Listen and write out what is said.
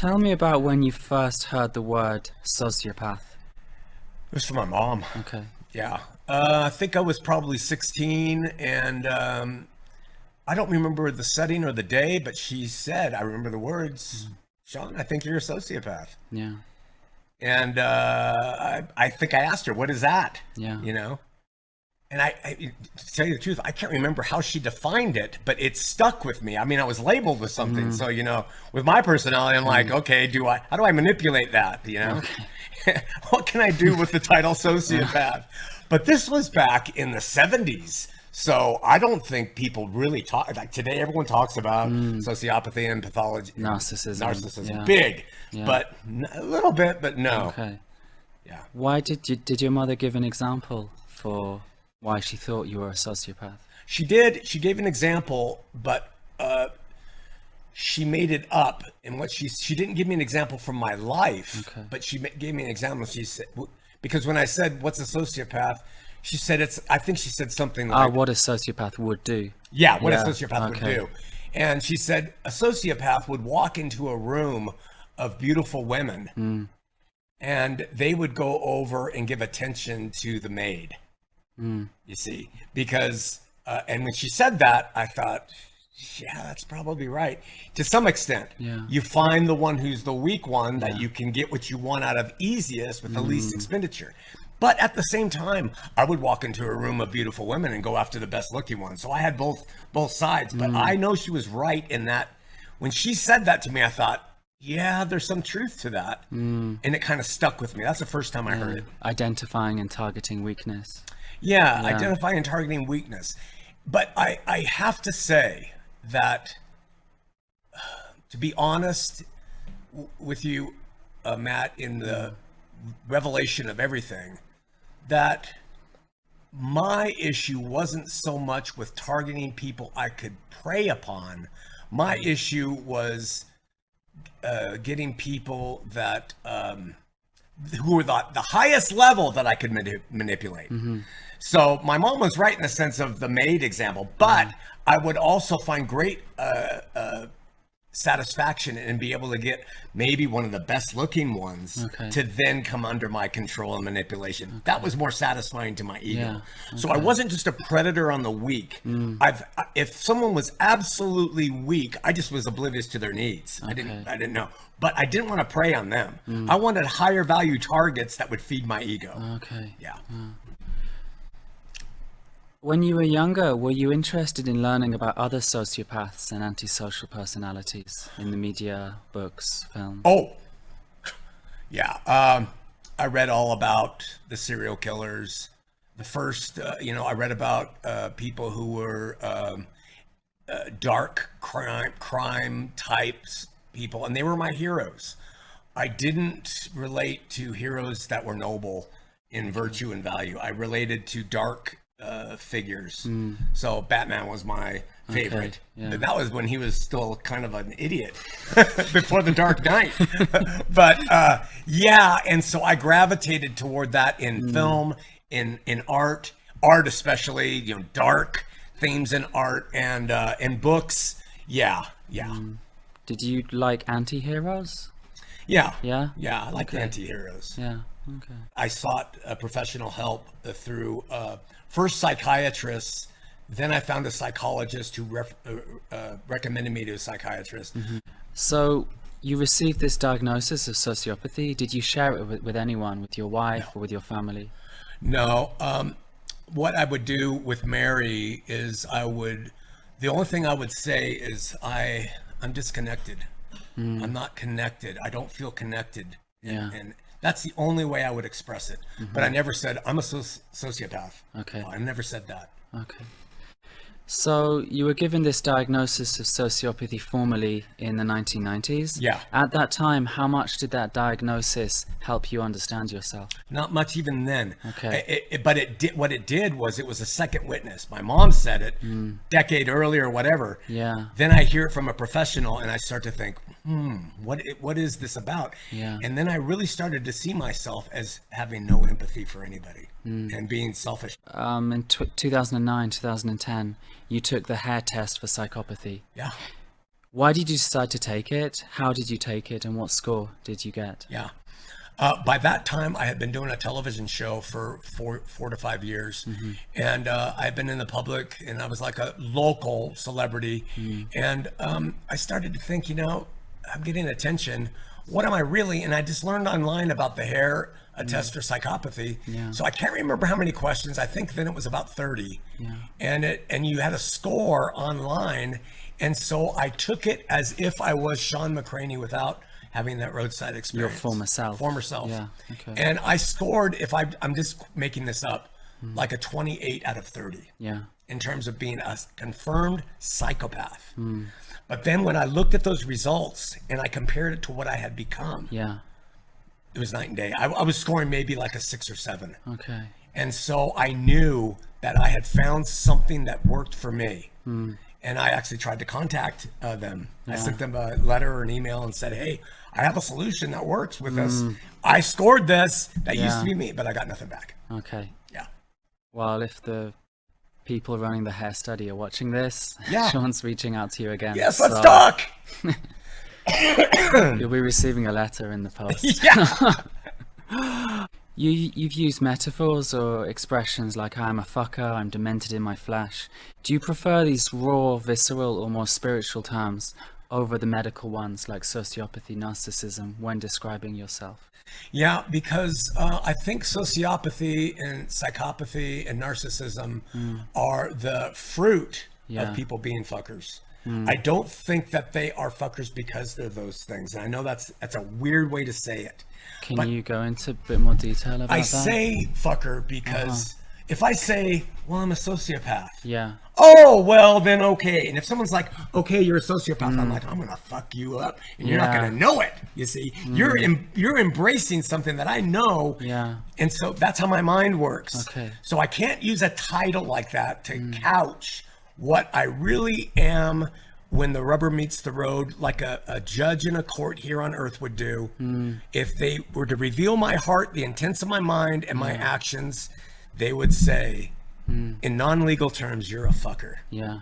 Tell me about when you first heard the word sociopath. It was from my mom. Okay. Yeah. I think I was probably 16, and I don't remember the setting or the day, but she said, I remember the words, Shawn, I think you're a sociopath. Yeah. And I think I asked her, what is that? Yeah. You know? And to tell you the truth, I can't remember how she defined it, but it stuck with me. I mean, I was labeled with something. So, you know, with my personality, I'm like, okay, how do I manipulate that? You know, what can I do with the title sociopath? But this was back in the 70s. So I don't think people really talk, like today, everyone talks about sociopathy and pathology. Narcissism, big, but a little bit, but no. Okay. Yeah. Why did your mother give an example for why she thought you were a sociopath? She did. She gave an example, but she made it up. And what she didn't give me an example from my life, but she gave me an example. She said, because when I said, what's a sociopath? She said, I think she said something like, what a sociopath would do. Yeah, what a sociopath would do. And she said, a sociopath would walk into a room of beautiful women and they would go over and give attention to the maid. You see, because, and when she said that, I thought, yeah, that's probably right. To some extent, you find the one who's the weak one that you can get what you want out of easiest with the least expenditure. But at the same time, I would walk into a room of beautiful women and go after the best looking one. So I had both sides, but I know she was right in that when she said that to me, I thought, yeah, there's some truth to that. And it kind of stuck with me. That's the first time I heard it. Identifying and targeting weakness. Yeah, identifying and targeting weakness. But I have to say that, to be honest with you, Matt, in the revelation of everything, that my issue wasn't so much with targeting people I could prey upon. My issue was getting people that who were the highest level that I could manipulate. So my mom was right in the sense of the maid example, but I would also find great satisfaction and be able to get maybe one of the best looking ones to then come under my control and manipulation. That was more satisfying to my ego. So I wasn't just a predator on the weak. If someone was absolutely weak, I just was oblivious to their needs. I didn't know, but I didn't want to prey on them. I wanted higher value targets that would feed my ego. Yeah. When you were younger, were you interested in learning about other sociopaths and antisocial personalities in the media, books, film? Oh, yeah. I read all about the serial killers. The first, I read about people who were dark crime types people, and they were my heroes. I didn't relate to heroes that were noble in virtue and value. I related to dark figures. So Batman was my favorite. But that was when he was still kind of an idiot before the Dark Knight. But and so I gravitated toward that in film, in art especially, dark themes in art and in books. Did you like anti-heroes? Yeah, I like anti-heroes. Okay. I sought professional help through first psychiatrists, then I found a psychologist who recommended me to a psychiatrist. So you received this diagnosis of sociopathy. Did you share it with anyone, with your wife or with your family? No. What I would do with Mary is the only thing I would say is I'm disconnected. I'm not connected. I don't feel connected. And that's the only way I would express it. But I never said, I'm a sociopath. Okay. No, I never said that. Okay. So you were given this diagnosis of sociopathy formally in the 1990s. Yeah. At that time, how much did that diagnosis help you understand yourself? Not much even then. Okay. But what it did was it was a second witness. My mom said it decade earlier, whatever. Yeah. Then I hear it from a professional and I start to think, what is this about? Yeah. And then I really started to see myself as having no empathy for anybody and being selfish. In 2009, 2010, you took the hair test for psychopathy. Yeah. Why did you decide to take it? How did you take it? And what score did you get? Yeah. By that time, I had been doing a television show for 4 to 5 years. And I'd been in the public, and I was like a local celebrity. And I started to think, I'm getting attention. What am I really? And I just learned online about the hair test for psychopathy. So I can't remember how many questions. I think then it was about 30. And you had a score online. And so I took it as if I was Shawn McCraney without having that roadside experience. Your former self. Former self. Yeah. Okay. And I scored, I'm just making this up, like a 28 out of 30. Yeah. In terms of being a confirmed psychopath. But then when I looked at those results and I compared it to what I had become, it was night and day. I was scoring maybe like a 6 or 7. Okay. And so I knew that I had found something that worked for me. And I actually tried to contact them. I sent them a letter or an email and said, hey, I have a solution that works with this. I scored this. That used to be me, but I got nothing back. Okay. Yeah. Well, if the people running the hair study are watching this, Shawn's reaching out to you again. Yes, let's talk. You'll be receiving a letter in the post. You've used metaphors or expressions like I'm a fucker, I'm demented in my flesh. Do you prefer these raw, visceral, or more spiritual terms over the medical ones like sociopathy, narcissism when describing yourself? Yeah, because I think sociopathy and psychopathy and narcissism are the fruit of people being fuckers. I don't think that they are fuckers because they're those things. And I know that's a weird way to say it. Can you go into a bit more detail about that? I say fucker because if I say, well, I'm a sociopath. Oh, well, then okay. And if someone's like, okay, you're a sociopath, I'm like, I'm going to fuck you up. And you're not going to know it. You see, you're embracing something that I know. And so that's how my mind works. So I can't use a title like that to couch what I really am when the rubber meets the road, like a judge in a court here on earth would do. If they were to reveal my heart, the intents of my mind and my actions, they would say, in non-legal terms, you're a fucker. Yeah.